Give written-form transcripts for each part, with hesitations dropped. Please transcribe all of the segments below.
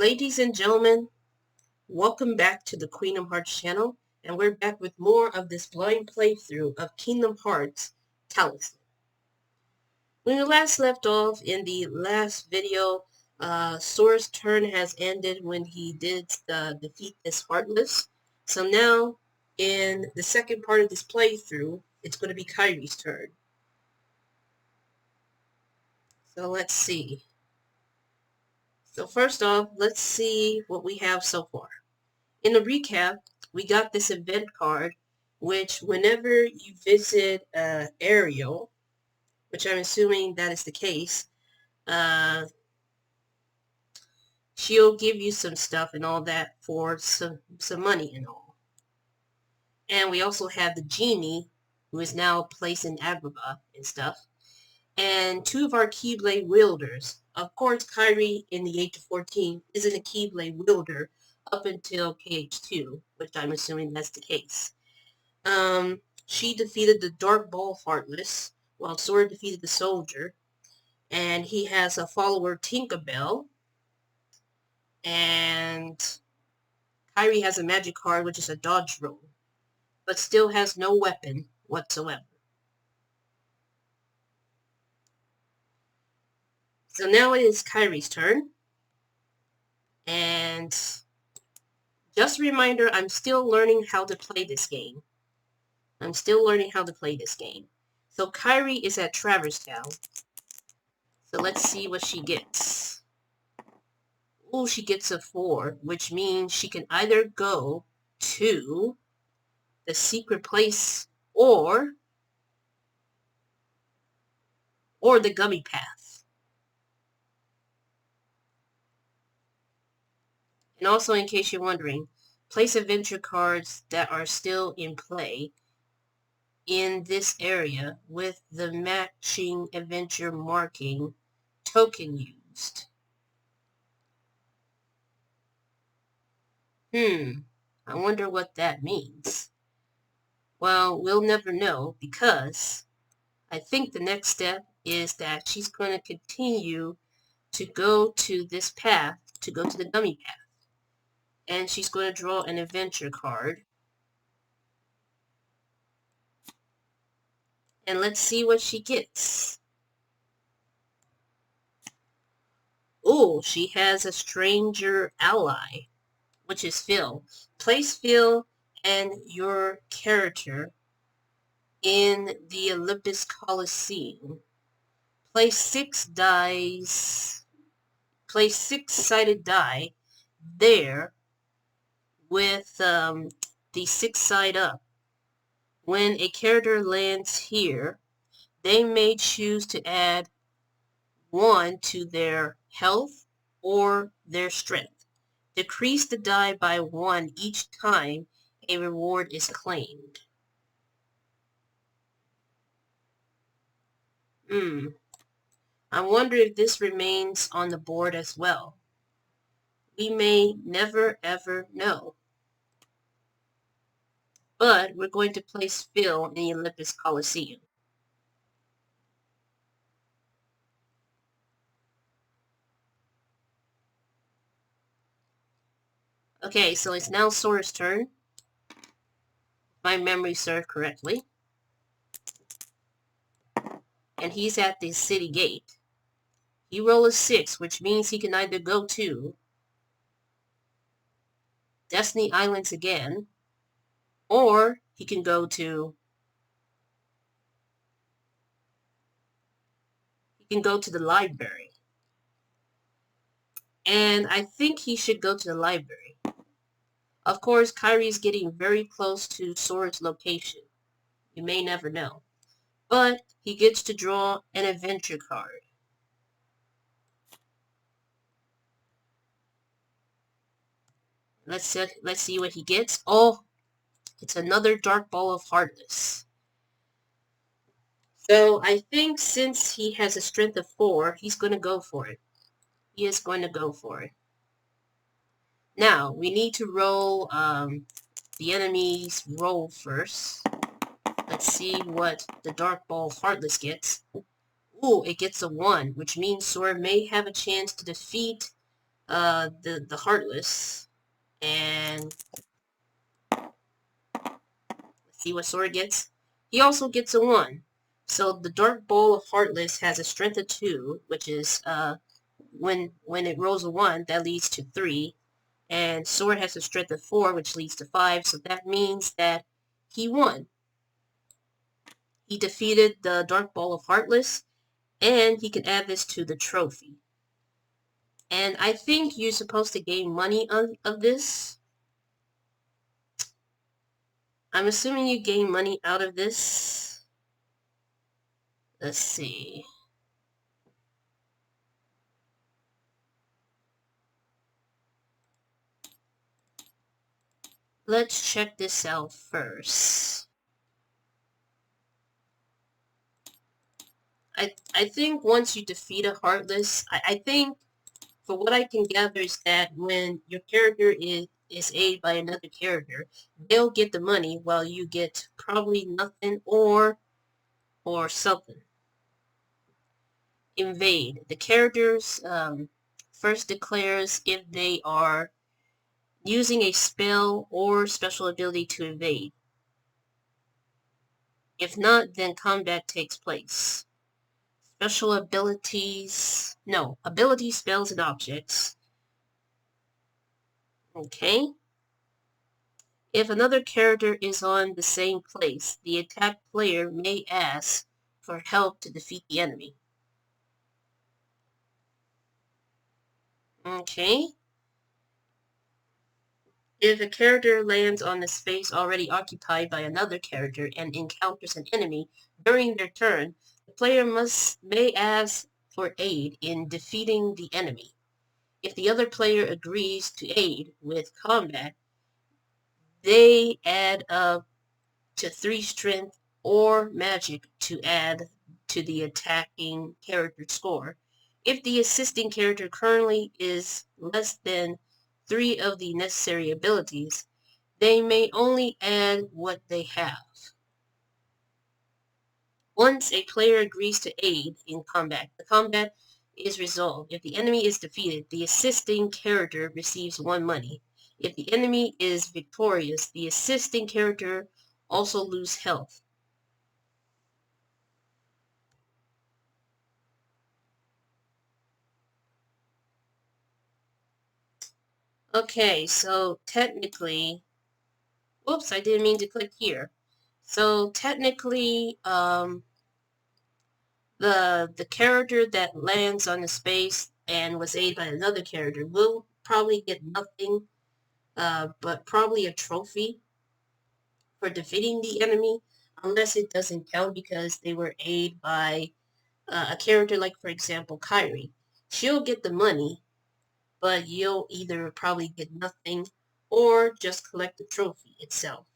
Ladies and gentlemen, welcome back to the Queen of Hearts channel, and we're back with more of this blind playthrough of Kingdom Hearts Talisman. When we last left off in the last video, Sora's turn has ended when he did defeat this Heartless. So now, in the second part of this playthrough, it's going to be Kairi's turn. So let's see. So first off, let's see what we have so far. In the recap, we got this event card, which whenever you visit Ariel, which I'm assuming that is the case, she'll give you some stuff and all that for some money and all. And we also have the genie, who is now placed in Agrabah and stuff. And two of our Keyblade wielders. Of course, Kairi in the age of 14 isn't a Keyblade wielder up until KH2, which I'm assuming that's the case. She defeated the Dark Ball Heartless, while Sora defeated the Soldier. And he has a follower, Tinkerbell. And Kairi has a magic card, which is a dodge roll, but still has no weapon whatsoever. So now it is Kairi's turn. And just a reminder, I'm still learning how to play this game. So Kairi is at Traverse Town. So let's see what she gets. Oh, she gets a 4, which means she can either go to the secret place or the gummy path. And also, in case you're wondering, place adventure cards that are still in play in this area with the matching adventure marking token used. I wonder what that means. Well, we'll never know, because I think the next step is that she's going to continue to go to this path, to go to the gummy path. And she's going to draw an adventure card. And let's see what she gets. Oh, she has a stranger ally, which is Phil. Place Phil and your character in the Olympus Coliseum. Place 6 dice. Place 6-sided die there with the 6th side up. When a character lands here, they may choose to add 1 to their health or their strength. Decrease the die by 1 each time a reward is claimed. I wonder if this remains on the board as well. We may never ever know. But we're going to place Phil in the Olympus Coliseum. Okay, so it's now Sora's turn. If my memory serves correctly. And he's at the city gate. He rolled a 6, which means he can either go to Destiny Islands again, or he can go to the library. And I think he should go to the library. Of course, Kairi is getting very close to Sora's location. You may never know. But he gets to draw an adventure card. Let's see what he gets. Oh, it's another Dark Ball of Heartless. So I think since he has a strength of 4, he's going to go for it. He is going to go for it. Now, we need to roll the enemy's roll first. Let's see what the Dark Ball Heartless gets. Ooh, it gets a 1, which means Sora may have a chance to defeat the Heartless, and let's see what Sora gets. He also gets a 1. So the Dark Ball of Heartless has a strength of 2, which is when it rolls a 1, that leads to 3. And Sora has a strength of 4, which leads to 5. So that means that he won. He defeated the Dark Ball of Heartless, and he can add this to the trophy. And I think you're supposed to gain money of this. I'm assuming you gain money out of this. Let's see. Let's check this out first. I think once you defeat a Heartless, I think, for what I can gather, is that when your character is aided by another character, they'll get the money while you get probably nothing or something. Invade. The characters first declares if they are using a spell or special ability to invade. If not, then combat takes place. Special abilities... No, abilities, spells, and objects. Okay. If another character is on the same place, the attacked player may ask for help to defeat the enemy. Okay. If a character lands on a space already occupied by another character and encounters an enemy during their turn, the player may ask for aid in defeating the enemy. If the other player agrees to aid with combat, they add up to 3 strength or magic to add to the attacking character score. If the assisting character currently is less than 3 of the necessary abilities, they may only add what they have. Once a player agrees to aid in combat, the combat is resolved. If the enemy is defeated, the assisting character receives 1 money. If the enemy is victorious, the assisting character also loses health. Okay, so technically, whoops, I didn't mean to click here. So technically, the character that lands on the space and was aided by another character will probably get nothing, but probably a trophy for defeating the enemy, unless it doesn't count because they were aided by a character like, for example, Kyrie. She'll get the money, but you'll either probably get nothing or just collect the trophy itself.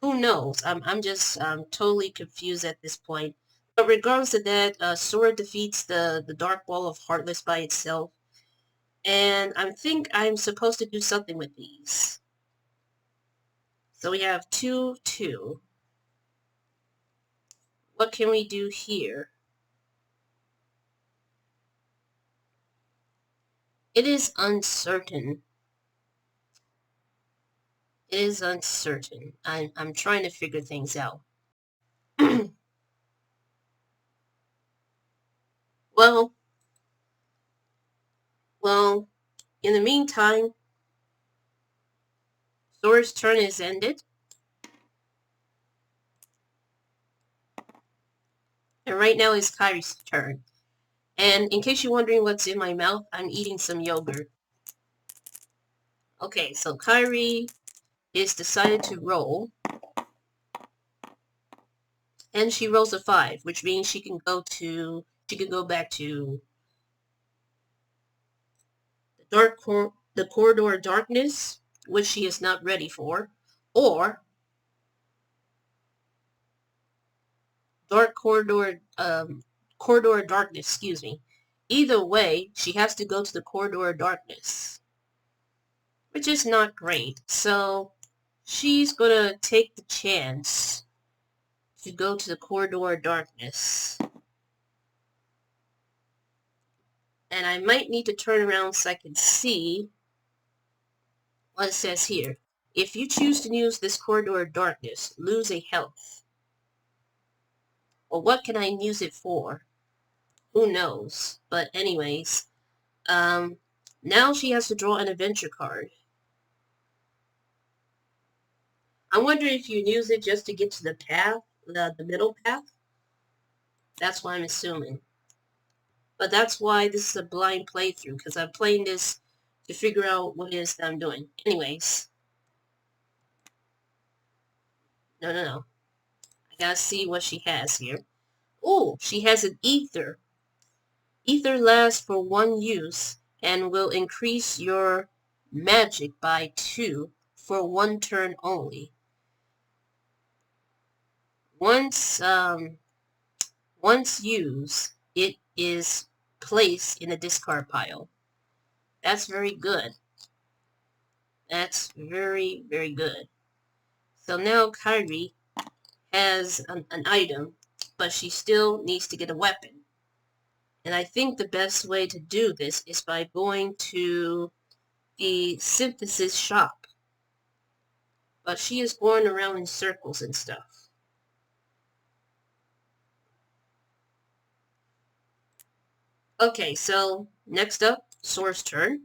Who knows? I'm just totally confused at this point. But regardless of that, Sora defeats the Dark Ball of Heartless by itself. And I think I'm supposed to do something with these. So we have 2, 2. What can we do here? It is uncertain. It is uncertain. I'm trying to figure things out. Well, in the meantime, Sora's turn is ended. And right now is Kyrie's turn. And in case you're wondering what's in my mouth, I'm eating some yogurt. Okay, so Kyrie is decided to roll. And she rolls a 5, which means she can go back to the corridor of darkness, which she is not ready for, or corridor of darkness, excuse me. Either way, she has to go to the corridor of darkness, which is not great. So she's gonna take the chance to go to the corridor of darkness. And I might need to turn around so I can see what it says here. If you choose to use this corridor of darkness, lose a health. Well, what can I use it for? Who knows? But anyways, now she has to draw an adventure card. I wonder if you use it just to get to the path, the middle path. That's what I'm assuming. But that's why this is a blind playthrough, because I'm playing this to figure out what it is that I'm doing. Anyways. No. I gotta see what she has here. Oh, she has an ether. Ether lasts for 1 use and will increase your magic by 2 for 1 turn only. Once used, it is placed in a discard pile. That's very good. That's very, very good. So now Kairi has an item, but she still needs to get a weapon. And I think the best way to do this is by going to the synthesis shop. But she is going around in circles and stuff. Okay, so next up, Sora's turn.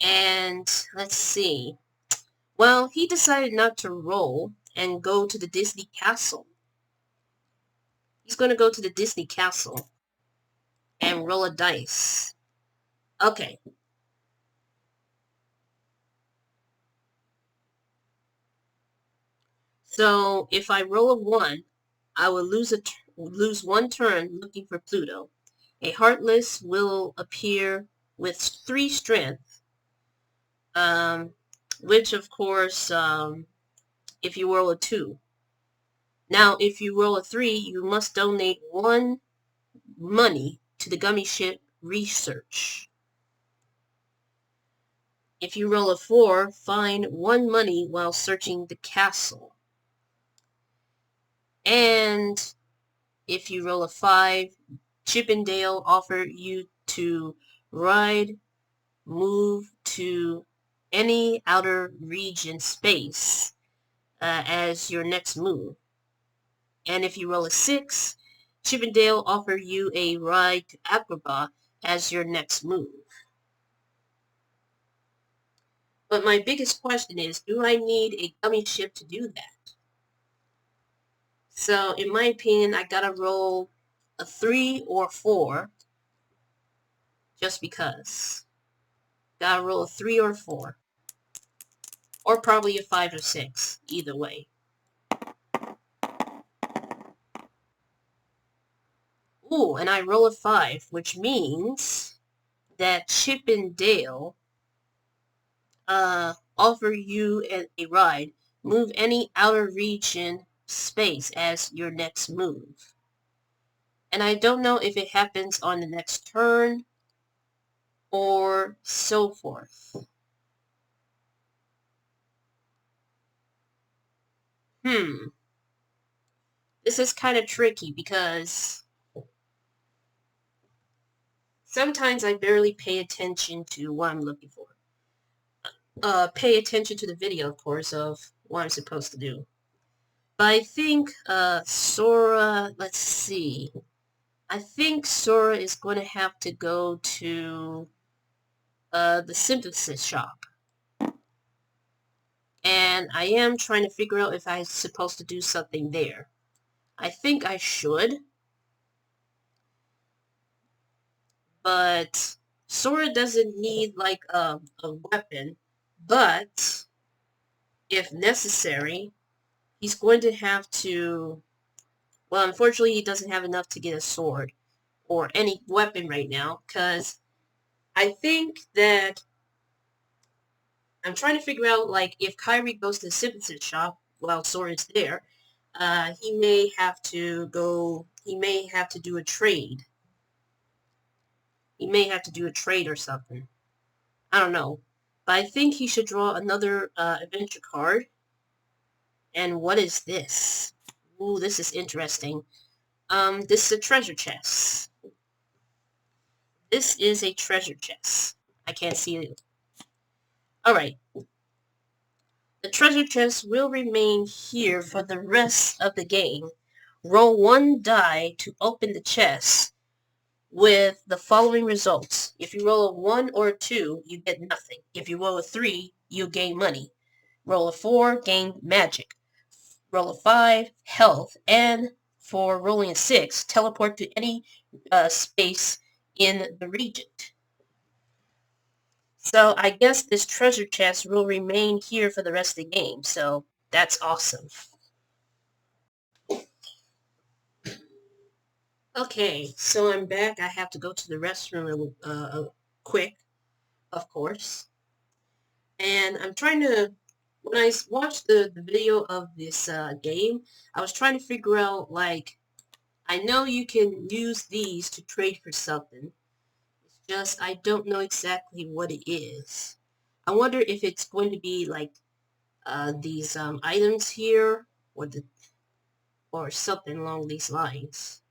And let's see. Well, he decided not to roll and go to the Disney Castle. He's going to go to the Disney Castle and roll a dice. Okay. So if I roll a 1, I will lose 1 turn looking for Pluto. A Heartless will appear with 3 strength, which of course, if you roll a 2. Now, if you roll a 3, you must donate 1 money to the Gummy Ship Research. If you roll a 4, find 1 money while searching the castle. And if you roll a 5, Chip and Dale offer you to move to any outer region space as your next move. And if you roll a 6, Chip and Dale offer you a ride to Agrabah as your next move. But my biggest question is, do I need a gummy ship to do that? So, in my opinion, I gotta roll a 3 or 4, just because. Gotta roll a 3 or 4. Or probably a 5 or 6, either way. Ooh, and I roll a 5, which means that Chip and Dale offer you a ride. Move any outer region space as your next move. And I don't know if it happens on the next turn or so forth. This is kind of tricky because sometimes I barely pay attention to what I'm looking for. Pay attention to the video, of course, of what I'm supposed to do. But I think Sora, let's see. I think Sora is going to have to go to the synthesis shop. And I am trying to figure out if I'm supposed to do something there. I think I should. But Sora doesn't need like a weapon. But if necessary, he's going to have to... Well, unfortunately, he doesn't have enough to get a sword or any weapon right now, because I think that I'm trying to figure out, like, if Kairi goes to the synthesis shop while Sora's there, he may have to do a trade. He may have to do a trade or something. I don't know. But I think he should draw another adventure card. And what is this? Ooh, this is interesting. This is a treasure chest. This is a treasure chest. I can't see it. Alright. The treasure chest will remain here for the rest of the game. Roll one die to open the chest with the following results. If you roll a 1 or a 2, you get nothing. If you roll a 3, you gain money. Roll a 4, gain magic. Roll a 5, health. And for rolling a 6, teleport to any space in the region. So I guess this treasure chest will remain here for the rest of the game. So that's awesome. Okay, so I'm back. I have to go to the restroom quick, of course. And I'm trying to, when I watched the video of this game, I was trying to figure out, like, I know you can use these to trade for something. It's just, I don't know exactly what it is. I wonder if it's going to be, like, these items here, or something along these lines.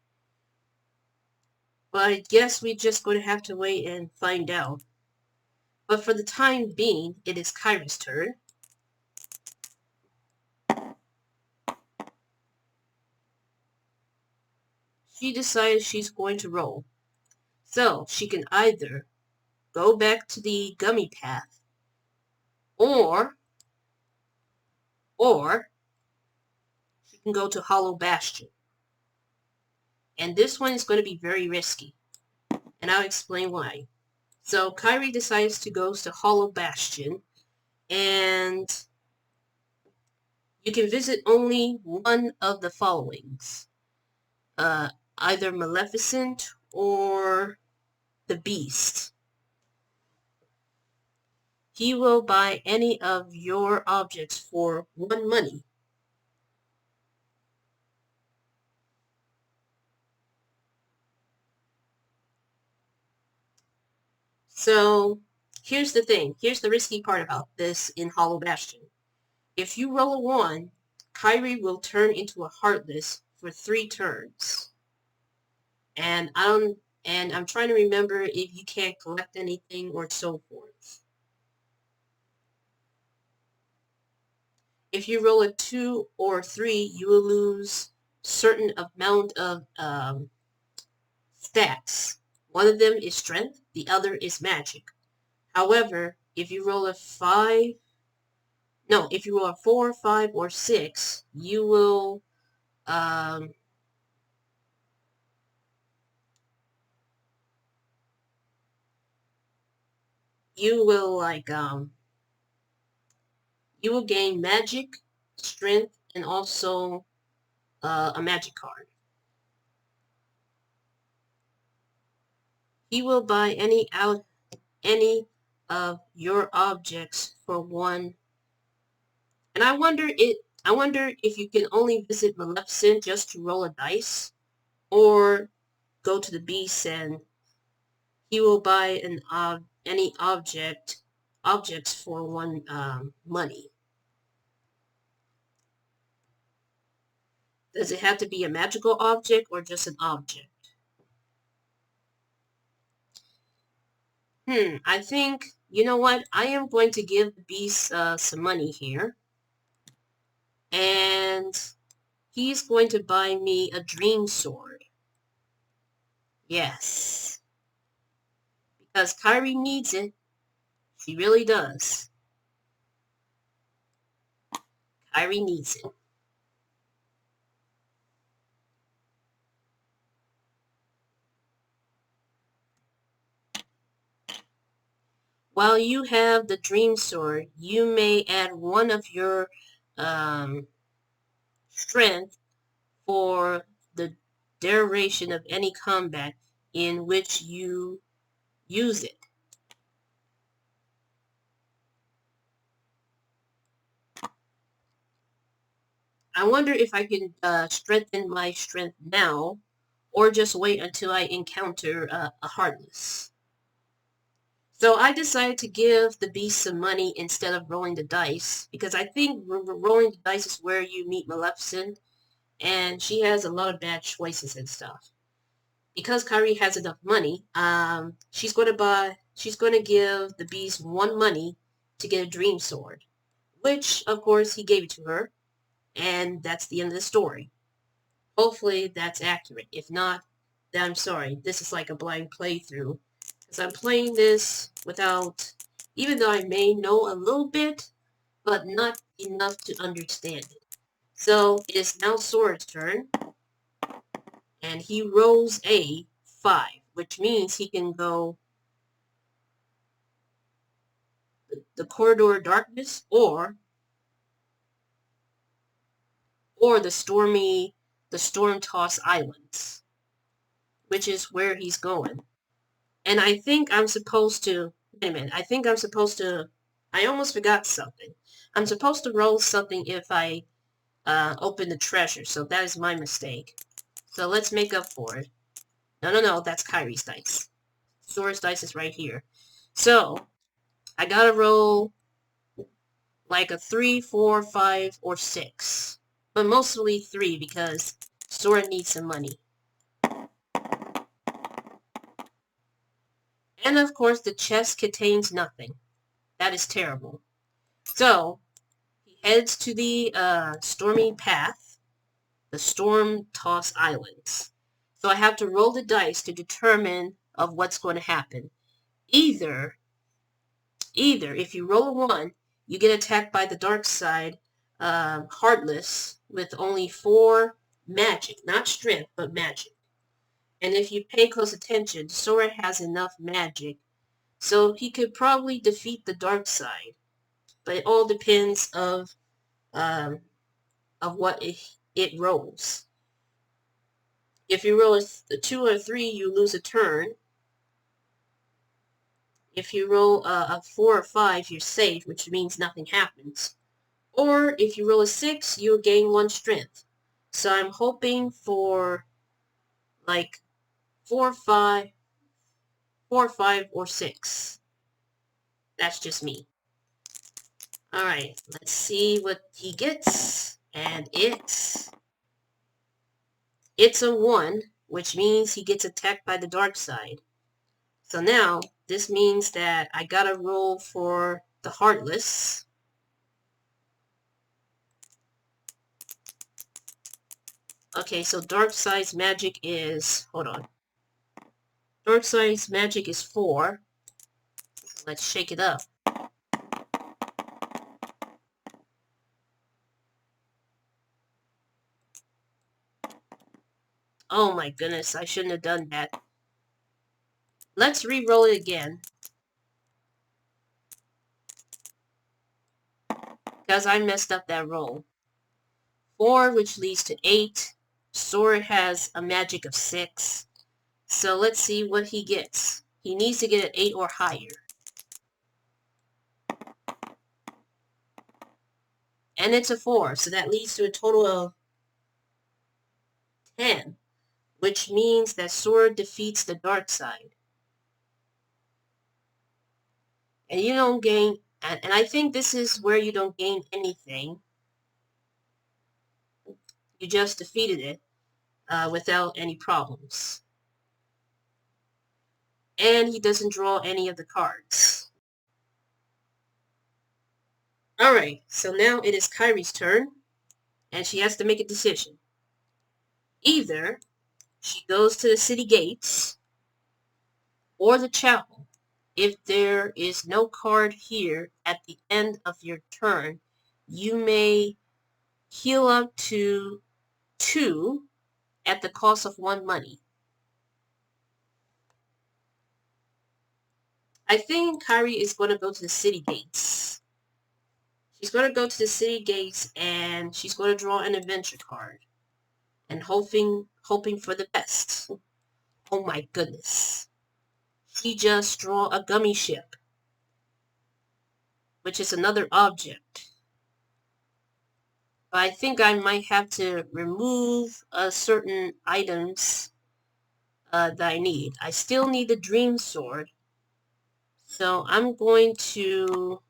But I guess we're just going to have to wait and find out. But for the time being, it is Kyra's turn. She decides she's going to roll. So, she can either go back to the gummy path, or she can go to Hollow Bastion. And this one is going to be very risky. And I'll explain why. So, Kyrie decides to go to Hollow Bastion, and you can visit only one of the followings. Either Maleficent or the Beast. He will buy any of your objects for 1 money. So, here's the thing. Here's the risky part about this in Hollow Bastion. If you roll a 1, Kyrie will turn into a Heartless for 3 turns. And I'm trying to remember if you can't collect anything or so forth. If you roll a 2 or 3, you will lose certain amount of stats. One of them is strength, the other is magic. However, if you roll a 4, 5, or 6, you will you will gain magic, strength, and also a magic card. He will buy any of your objects for 1. And I wonder if you can only visit Maleficent just to roll a dice, or go to the Beast and he will buy any objects for 1 money. Does it have to be a magical object or just an object? I think, you know what? I am going to give the Beast some money here. And he's going to buy me a dream sword. Yes. Because Kyrie needs it. She really does. Kyrie needs it. While you have the dream sword, you may add 1 of your strength for the duration of any combat in which you use it. I wonder if I can strengthen my strength now, or just wait until I encounter a Heartless. So I decided to give the Beast some money instead of rolling the dice, because I think rolling the dice is where you meet Maleficent, and she has a lot of bad choices and stuff. Because Kyrie has enough money, she's going to give the beast one money to get a dream sword, which of course he gave it to her, and that's the end of the story. Hopefully that's accurate. If not, then I'm sorry. This is like a blind playthrough, because I'm playing this without, even though I may know a little bit, but not enough to understand it. So it is now Sora's turn, and he rolls a 5, which means he can go the corridor of darkness or the storm tossed islands, which is where he's going. And I think I'm supposed to, wait a minute, I almost forgot something. I'm supposed to roll something if I open the treasure, so that is my mistake. So let's make up for it. No, that's Kyrie's dice. Sora's dice is right here. So, I gotta roll like a 3, 4, 5, or 6. But mostly 3 because Sora needs some money. And of course the chest contains nothing. That is terrible. So, he heads to the stormy path, the storm-tossed islands. So I have to roll the dice to determine of what's going to happen. Either if you roll a 1, you get attacked by the dark side, heartless, with only 4 magic, not strength, but magic. And if you pay close attention, Sora has enough magic, so he could probably defeat the dark side. But it all depends of what it rolls. If you roll a 2 or 3, you lose a turn. If you roll a 4 or 5, you're safe, which means nothing happens. Or if you roll a 6, you'll gain 1 strength. So I'm hoping for like 4, 5, or 6. That's just me. Alright, let's see what he gets. And it's a 1, which means he gets attacked by the dark side. So now, this means that I gotta roll for the Heartless. Okay, so Dark Side's magic is... Hold on. Dark Side's magic is 4. Let's shake it up. Oh my goodness, I shouldn't have done that. Let's re-roll it again. Because I messed up that roll. 4, which leads to 8. Sora has a magic of 6. So let's see what he gets. He needs to get an 8 or higher. And it's a 4, so that leads to a total of 10. Which means that Sora defeats the dark side. And you don't gain... And I think this is where you don't gain anything. You just defeated it without any problems. And he doesn't draw any of the cards. Alright, so now it is Kyrie's turn. And she has to make a decision. Either she goes to the city gates or the chapel. If there is no card here at the end of your turn, you may heal up to 2 at the cost of 1 money. I think Kyrie is going to go to the city gates. She's going to go to the city gates and she's going to draw an adventure card. And hoping for the best. Oh my goodness. She just drew a gummy ship, which is another object. But I think I might have to remove certain items that I need. I still need the dream sword. So I'm going to...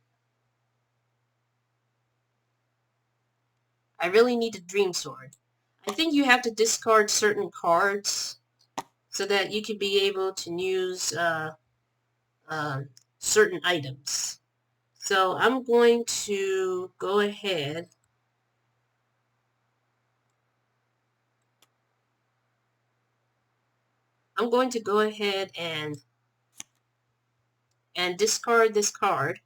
I really need the dream sword. I think you have to discard certain cards so that you can be able to use uh, certain items. So I'm going to go ahead and discard this card.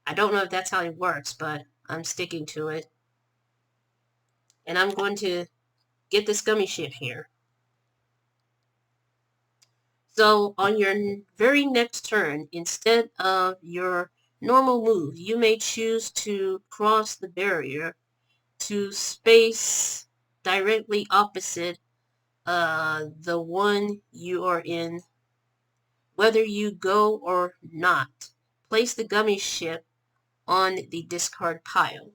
I don't know if that's how it works, but I'm sticking to it. And I'm going to get this gummy ship here. So on your very next turn, instead of your normal move, you may choose to cross the barrier to space directly opposite the one you are in. Whether you go or not, place the gummy ship on the discard pile.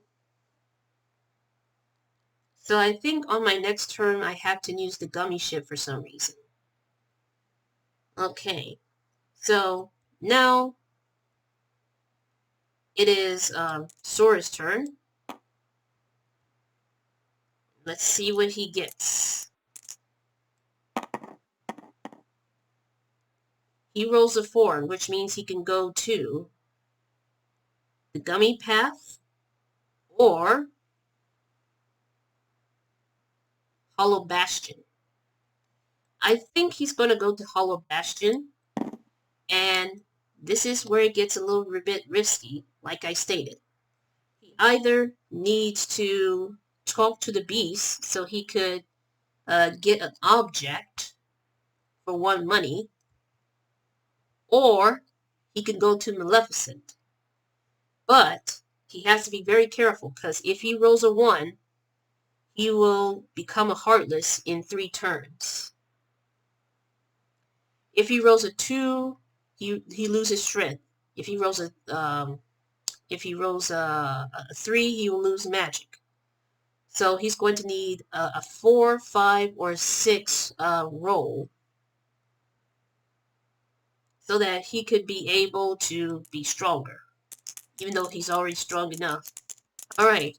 So I think on my next turn I have to use the gummy ship for some reason. Okay, so now it is Sora's turn. Let's see what he gets. He rolls a 4, which means he can go to the gummy path or Hollow Bastion. I think he's going to go to Hollow Bastion, and this is where it gets a little bit risky, like I stated. He either needs to talk to the beast so he could get an object for 1 money, or he could go to Maleficent. But he has to be very careful, because if he rolls a 1, he will become a Heartless in 3 turns. If he rolls a 2, he loses strength. If he rolls a 3, he will lose magic. So he's going to need a 4, 5, or 6 roll so that he could be able to be stronger, even though he's already strong enough. All right,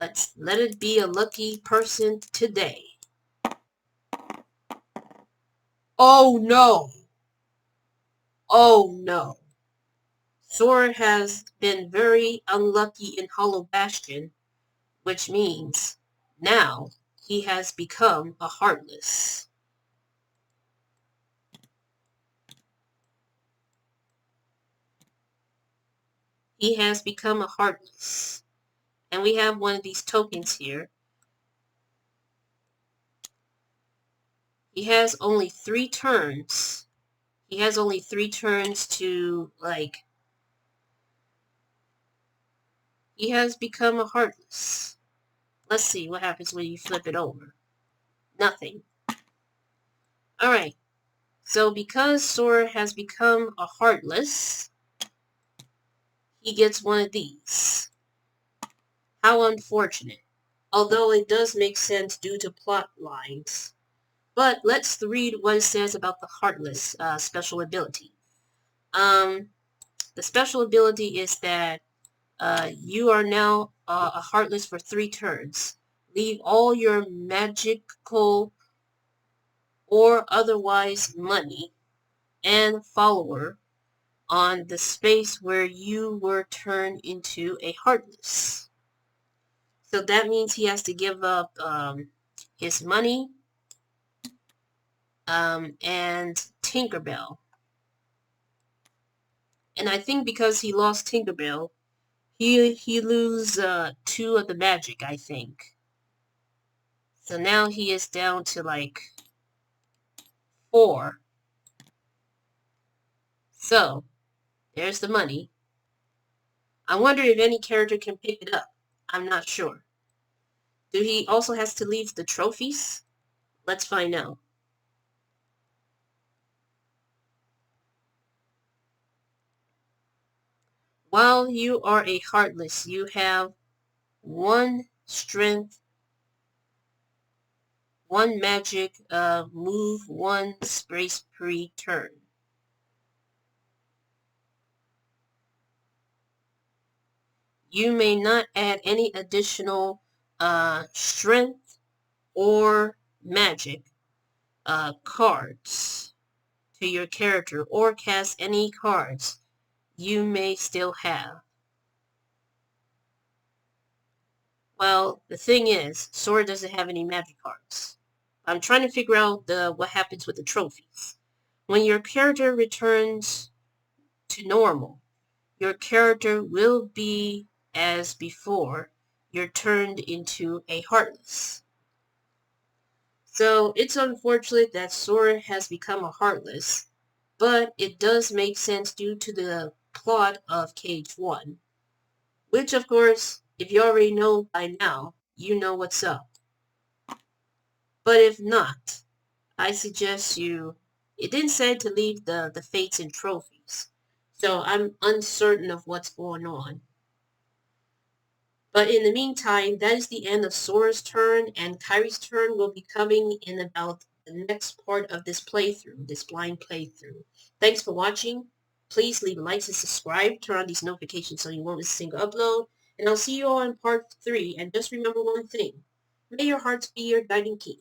let's let it be a lucky person today. Oh no! Oh no! Sora has been very unlucky in Hollow Bastion, which means now he has become a Heartless. He has become a Heartless. And we have one of these tokens here. He has only 3 turns. He has only 3 turns to, he has become a Heartless. Let's see what happens when you flip it over. Nothing. Alright, so because Sora has become a Heartless, he gets one of these. How unfortunate. Although it does make sense due to plot lines. But let's read what it says about the Heartless special ability. The special ability is that you are now a Heartless for 3 turns. Leave all your magical or otherwise money and follower on the space where you were turned into a Heartless. So that means he has to give up his money and Tinkerbell. And I think because he lost Tinkerbell, he lose 2 of the magic, I think. So now he is down to 4. So there's the money. I wonder if any character can pick it up. I'm not sure. Do he also has to leave the trophies? Let's find out. While you are a Heartless, you have 1 strength, 1 magic, move, 1 space per turn. You may not add any additional strength or magic cards to your character or cast any cards you may still have. Well, the thing is, Sora doesn't have any magic cards. I'm trying to figure out what happens with the trophies. When your character returns to normal, your character will be as before. You're turned into a Heartless. So it's unfortunate that Sora has become a Heartless, but it does make sense due to the plot of Cage 1. Which, of course, if you already know by now, you know what's up. But if not, I suggest it didn't say to leave the fates and trophies. So I'm uncertain of what's going on. But in the meantime, that is the end of Sora's turn, and Kyrie's turn will be coming in about the next part of this playthrough, this blind playthrough. Thanks for watching. Please leave likes and subscribe. Turn on these notifications so you won't miss a single upload. And I'll see you all in part 3. And just remember one thing. May your hearts be your guiding key.